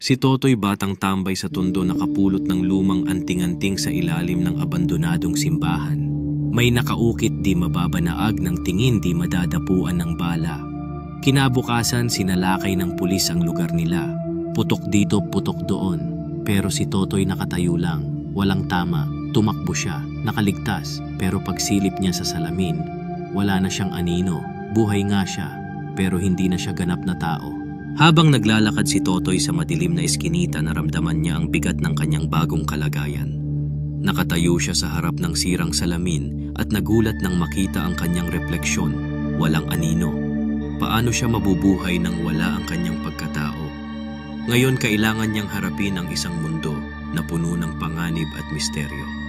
Si Totoy batang tambay sa tondo nakapulot ng lumang anting-anting sa ilalim ng abandonadong simbahan. May nakaukit di mababanaag ng tingin di madadapuan ng bala. Kinabukasan sinalakay ng pulis ang lugar nila. Putok dito, putok doon. Pero si Totoy nakatayo lang. Walang tama. Tumakbo siya. Nakaligtas. Pero pagsilip niya sa salamin, wala na siyang anino. Buhay nga siya. Pero hindi na siya ganap na tao. Habang naglalakad si Totoy sa madilim na eskinita, naramdaman niya ang bigat ng kanyang bagong kalagayan. Nakatayo siya sa harap ng sirang salamin at nagulat nang makita ang kanyang refleksyon. Walang anino. Paano siya mabubuhay nang wala ang kanyang pagkatao? Ngayon kailangan niyang harapin ang isang mundo na puno ng panganib at misteryo.